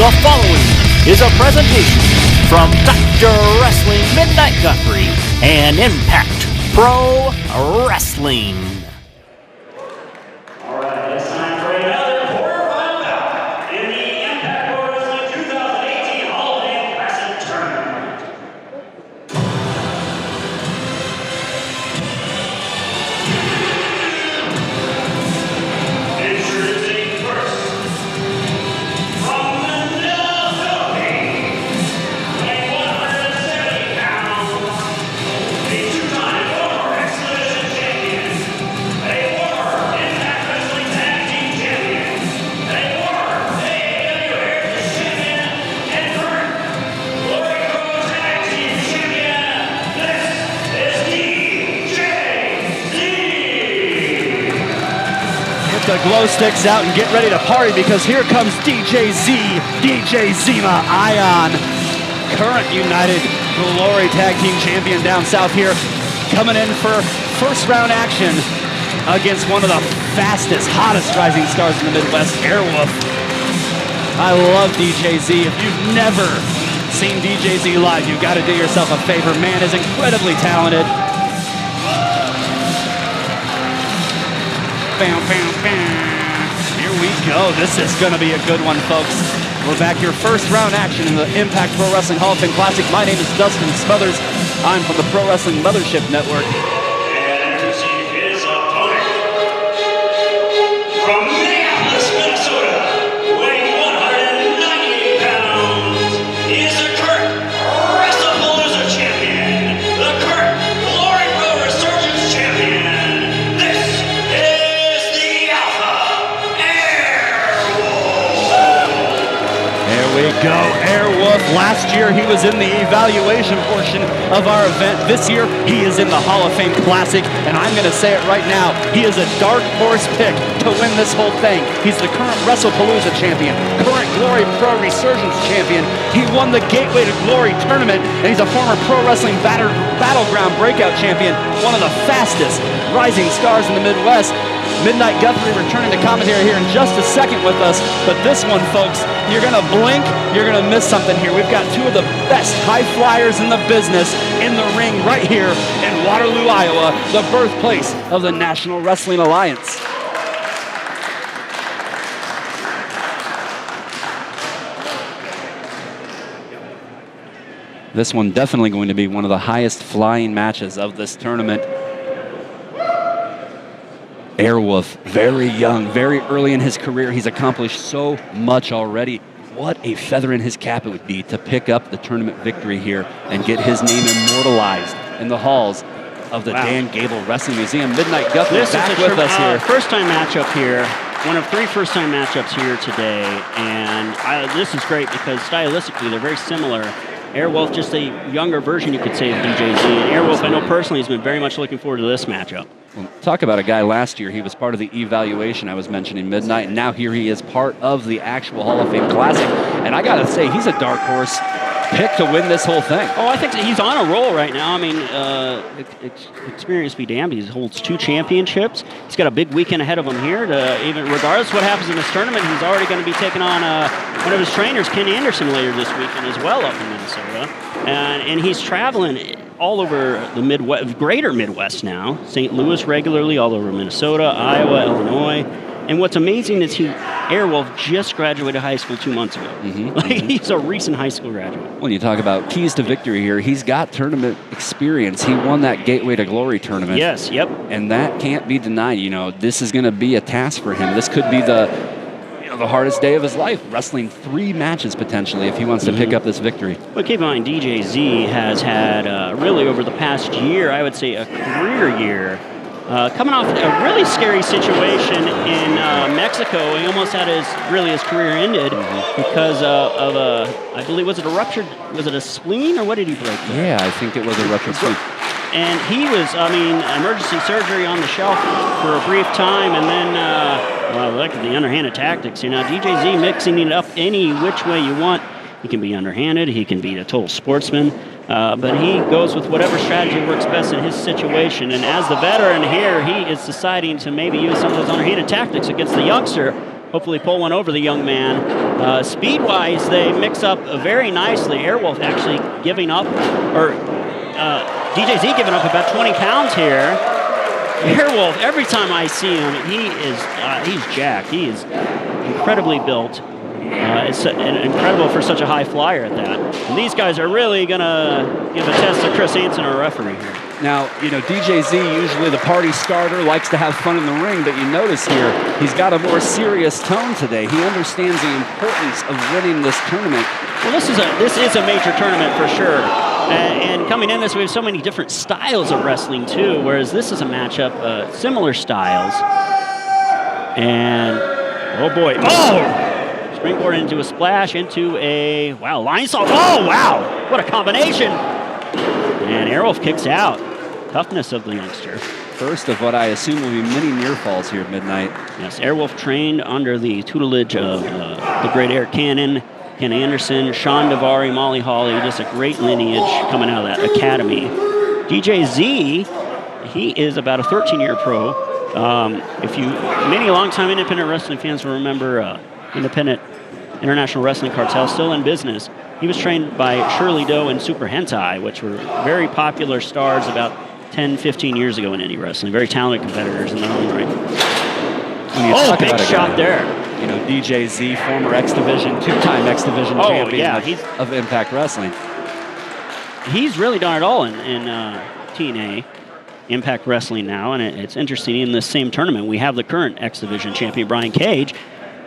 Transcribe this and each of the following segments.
The following is a presentation from Dr. Wrestling Midnight Guthrie and Impact Pro Wrestling. All right, it's time for another quarterfinal bout in the Impact Pro Wrestling 2018 Hall of Fame Classic Tournament. Introducing first, from Manila, Philippines, weighing 170 pounds, the two-time former X-Division champion, a former Impact Wrestling Tag Team champion, a former AEW Heritage champion, and current Glory Pro Tag Team champion. This is DJZ. Get the glow sticks out and get ready to party because here comes DJZ, DJ Zima Ion, current United Glory Tag Team Champion down south here, coming in for first round action against one of the fastest, hottest rising stars in the Midwest, Airwolf. I love DJZ. If you've never seen DJZ live, you've got to do yourself a favor. Man is incredibly talented. Bam, bam, bam. Here we go. This is going to be a good one, folks. We're back here, first round action in the Impact Pro Wrestling Hall of Fame Classic. My name is Dustin Smothers. I'm from the Pro Wrestling Mothership Network. And introducing his opponent, from Minneapolis, Minnesota, weighing 198 pounds, he is the current WrestlePalooza champion, the current Glory Pro Resurgence champion. This is the Alpha Airwolf. There we go, Airwolf. Last year he was in the evaluation portion of our event. This year he is in the Hall of Fame Classic, and I'm going to say it right now, he is a dark horse pick to win this whole thing. He's the current WrestlePalooza champion, current Glory Pro Resurgence champion. He won the Gateway to Glory tournament, and he's a former Pro Wrestling Battleground Breakout champion, one of the fastest rising stars in the Midwest. Midnight Guthrie returning to commentary here in just a second with us, but this one, folks, you're gonna blink, you're gonna miss something here. We've got two of the best high flyers in the business in the ring right here in Waterloo, Iowa, the birthplace of the National Wrestling Alliance. This one definitely going to be one of the highest flying matches of this tournament. Airwolf, very young, very early in his career. He's accomplished so much already. What a feather in his cap it would be to pick up the tournament victory here and get his name immortalized in the halls of the Dan Gable Wrestling Museum. Midnight Guthrie back with us here. First-time matchup here. One of three first-time matchups here today. And this is great because stylistically they're very similar. Airwolf, just a younger version, you could say, of DJZ. And Airwolf, I know personally, has been very much looking forward to this matchup. Well, talk about a guy last year. He was part of the evaluation I was mentioning, Midnight, and now here he is part of the actual Hall of Fame Classic. And I got to say, he's a dark horse pick to win this whole thing. Oh, I think he's on a roll right now. I mean, experience be damned. He holds 2 championships. He's got a big weekend ahead of him here. Even regardless of what happens in this tournament, he's already going to be taking on one of his trainers, Ken Anderson, later this weekend as well up in Minnesota. And he's traveling all over the Midwest, greater Midwest now. St. Louis regularly, all over Minnesota, Iowa, Illinois. And what's amazing is Airwolf just graduated high school 2 months ago. He's a recent high school graduate. When you talk about keys to victory here, he's got tournament experience. He won that Gateway to Glory tournament. Yes, yep. And that can't be denied. You know, this is going to be a task for him. This could be the hardest day of his life, wrestling 3 matches potentially if he wants to pick up this victory. But keep in mind, DJZ has had really over the past year, I would say a career year, coming off a really scary situation in Mexico. He almost had his career ended because of a, I believe, was it a ruptured, was it a spleen or what did he break? Yeah, I think it was a ruptured spleen. And he was, emergency surgery on the shelf for a brief time, and then, look at the underhanded tactics. You know, DJZ mixing it up any which way you want. He can be underhanded, he can be a total sportsman, but he goes with whatever strategy works best in his situation. And as the veteran here, he is deciding to maybe use some of those underhanded tactics against the youngster hopefully pull one over the young man. Speed-wise, they mix up very nicely. Airwolf actually giving up, or DJZ giving up about 20 pounds here. Airwolf, every time I see him, he's jacked. He is incredibly built. It's incredible for such a high flyer at that. And these guys are really going to give a test to Chris Hansen, our referee here. Now, you know, DJZ, usually the party starter, likes to have fun in the ring, but you notice here, he's got a more serious tone today. He understands the importance of winning this tournament. Well, this is a major tournament for sure. And coming in this, we have so many different styles of wrestling too, whereas this is a matchup, similar styles. And, oh boy, springboard into a splash, into a, wow, line saw. Oh, wow, what a combination. And Airwolf kicks out. Toughness of the youngster. First of what I assume will be many near falls here at midnight. Yes, Airwolf trained under the tutelage of the great Eric Cannon, Ken Anderson, Sean Davari, Molly Hawley, just a great lineage coming out of that academy. DJZ, he is about a 13-year pro. Many long-time independent wrestling fans will remember Independent International Wrestling Cartel, still in business. He was trained by Shirley Doe and Super Hentai, which were very popular stars about 10, 15 years ago in indie wrestling. Very talented competitors in their own right. Big shot there. You know, DJZ, former X Division, two-time X Division champion of Impact Wrestling. He's really done it all in TNA, Impact Wrestling now, and it's interesting, in this same tournament, we have the current X Division champion, Brian Cage,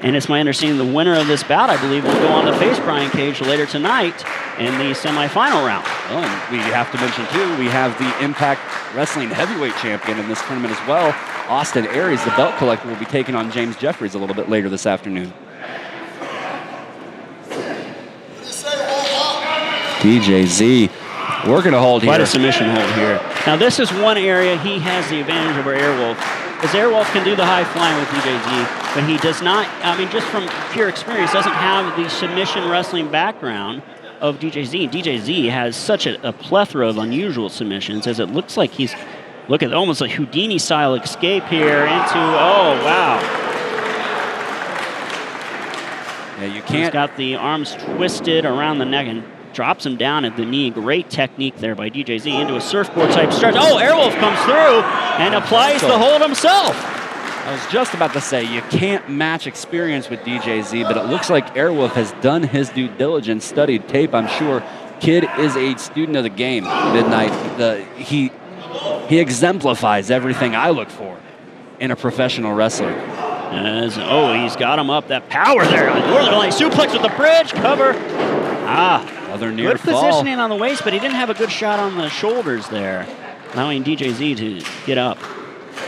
and it's my understanding the winner of this bout, I believe, will go on to face Brian Cage later tonight in the semifinal round. Well, and we have to mention, too, we have the Impact Wrestling heavyweight champion in this tournament as well. Austin Aries, the belt collector, will be taking on James Jeffries a little bit later this afternoon. DJZ working a hold here. Quite a submission hold here. Now, this is one area he has the advantage over Airwolf, because Airwolf can do the high flying with DJZ, but he does not, I mean, just from pure experience, doesn't have the submission wrestling background of DJZ. DJZ has such a plethora of unusual submissions, as it looks like he's, look at almost a Houdini-style escape here into, oh, wow. Yeah, you can't. He's got the arms twisted around the neck and drops him down at the knee. Great technique there by DJZ into a surfboard type stretch. Oh, Airwolf comes through and applies the hold himself. I was just about to say, you can't match experience with DJZ, but it looks like Airwolf has done his due diligence, studied tape, I'm sure. Kid is a student of the game. Midnight, he exemplifies everything I look for in a professional wrestler. He's got him up. That power there. Northern Light suplex with the bridge cover. Another near good fall. Positioning on the waist, but he didn't have a good shot on the shoulders there, allowing DJZ to get up.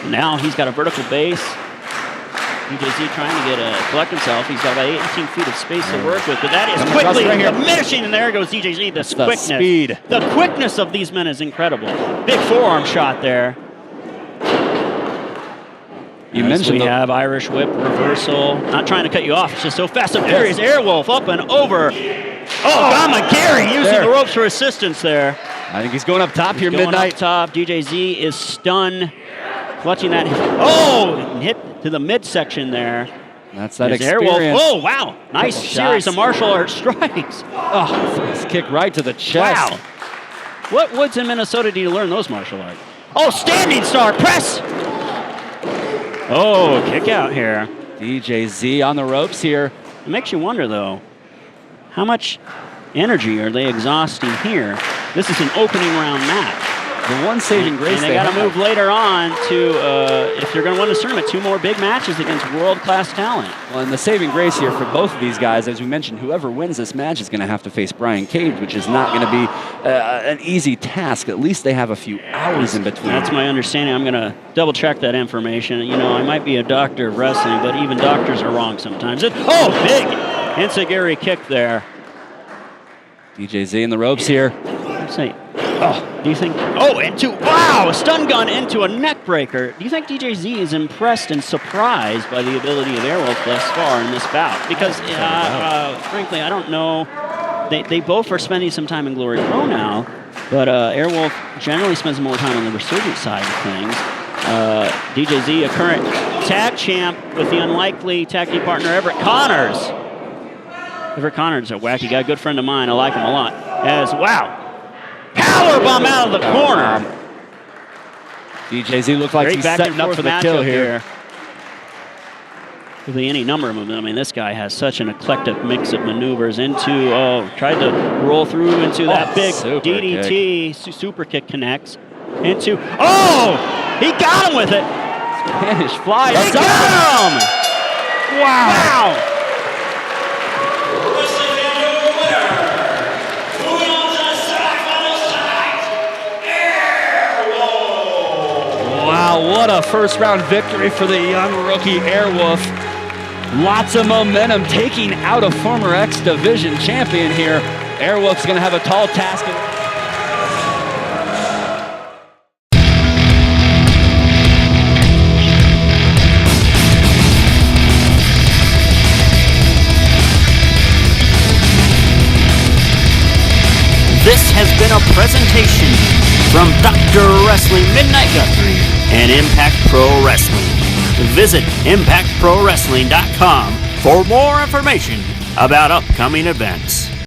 Now he's got a vertical base. DJZ trying to collect himself. He's got about 18 feet of space to work with, but that is quickly diminishing, and there goes DJZ. The quickness. Speed. The quickness of these men is incredible. Big forearm shot there. You mentioned we have Irish whip reversal. Not trying to cut you off. It's just so fast and furious. Airwolf up and over. Gary using the ropes for assistance there. I think he's going up top here, Midnight. Up top. DJZ is stunned. Clutching that. Hit to the midsection there. That's that experience. Airwolf. Oh, wow. Nice series of martial arts strikes. This kick right to the chest. Wow. What woods in Minnesota do you learn those martial arts? Oh, standing star press. Oh, kick out here. DJZ on the ropes here. It makes you wonder, though, how much energy are they exhausting here? This is an opening round match. The one saving grace and they got to move later on to, if they're going to win this tournament, 2 more big matches against world-class talent. Well, and the saving grace here for both of these guys, as we mentioned, whoever wins this match is going to have to face Brian Cage, which is not going to be an easy task. At least they have a few hours in between. That's my understanding. I'm going to double-check that information. You know, I might be a doctor of wrestling, but even doctors are wrong sometimes. Big enziguri kick there. DJZ in the ropes here. Do you think? A stun gun into a neck breaker. Do you think DJZ is impressed and surprised by the ability of Airwolf thus far in this bout? Because, frankly, I don't know. They both are spending some time in Glory Pro now, but Airwolf generally spends more time on the resurgent side of things. DJZ, a current tag champ with the unlikely tag team partner Everett Connors. Everett Connors, a wacky guy, good friend of mine. I like him a lot. Powerbomb out of the corner. DJZ looked like Great he's back setting and up forth for the kill here. Could be any number of them. I mean, this guy has such an eclectic mix of maneuvers tried to roll through into that big DDT. Super kick connects into, he got him with it. Spanish fly. He got him. Wow. Wow, what a first round victory for the young rookie Airwolf. Lots of momentum, taking out a former X Division champion here. Airwolf's going to have a tall task. This has been a presentation from Dr. Wrestling Midnight Guthrie and Impact Pro Wrestling. Visit ImpactProWrestling.com for more information about upcoming events.